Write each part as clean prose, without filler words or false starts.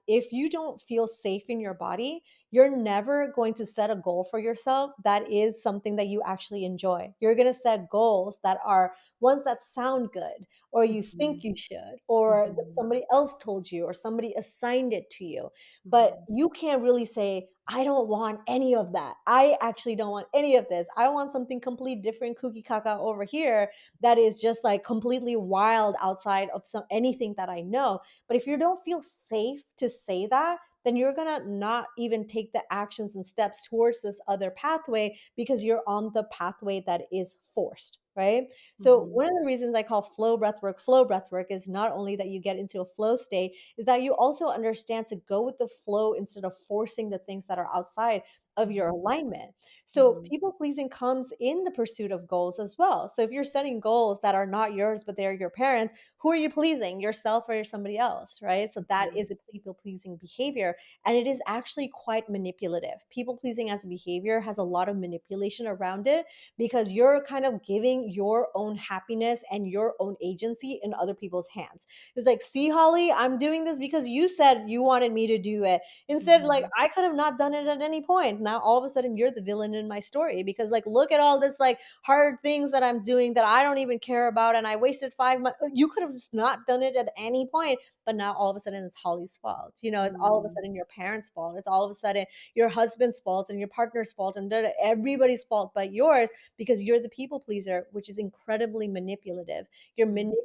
if you don't feel safe in your body, you're never going to set a goal for yourself that is something that you actually enjoy. You're going to set goals that are ones that sound good, or you think Mhm. you should, or that Mhm. somebody else told you, or somebody assigned it to you. But Mhm. you can't really say, I don't want any of that. I actually don't want any of this. I want something completely different, cookie caca over here, that is just like completely wild outside of anything that I know. But if you don't feel safe to say that, then you're gonna not even take the actions and steps towards this other pathway because you're on the pathway that is forced, right? So Mhm. one of the reasons I call flow breath work is not only that you get into a flow state, is that you also understand to go with the flow instead of forcing the things that are outside of your Mhm. alignment. So Mhm. people pleasing comes in the pursuit of goals as well. So if you're setting goals that are not yours, but they're your parents, who are you pleasing, yourself or somebody else, right? So that Mhm. is a people pleasing behavior. And it is actually quite manipulative. People pleasing as a behavior has a lot of manipulation around it because you're kind of giving your own happiness and your own agency in other people's hands. It's like, see, Holly, I'm doing this because you said you wanted me to do it. Instead, like, Mhm. I could have not done it at any point. Now all of a sudden you're the villain in my story because, like, look at all this like hard things that I'm doing that I don't even care about, and I wasted 5 months. You could have just not done it at any point, but now all of a sudden it's Holly's fault. It's all of a Mhm. sudden your parents' fault. It's all of a sudden your husband's fault and your partner's fault and everybody's fault but yours because you're the people pleaser, which is incredibly manipulative. You're Mhm.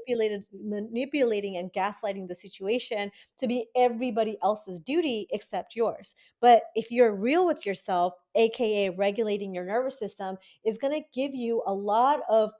manipulating and gaslighting the situation to be everybody else's duty except yours. But if you're real with yourself, aka regulating your nervous system, is going to give you a lot of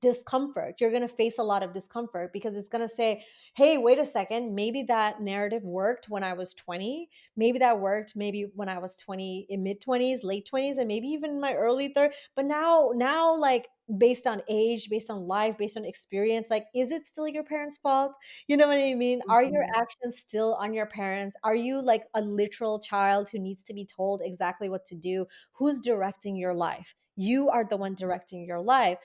discomfort. You're going to face a lot of discomfort because it's going to say, hey, wait a second, maybe that narrative worked when I was 20. Maybe that worked maybe when I was 20, in mid 20s, late 20s, and maybe even in my early 30s. But now, like, based on age, based on life, based on experience, like, is it still your parents' fault? You know what I mean? Are your Mhm. actions still on your parents? Are you like a literal child who needs to be told exactly what to do? Who's directing your life? You are the one directing your life.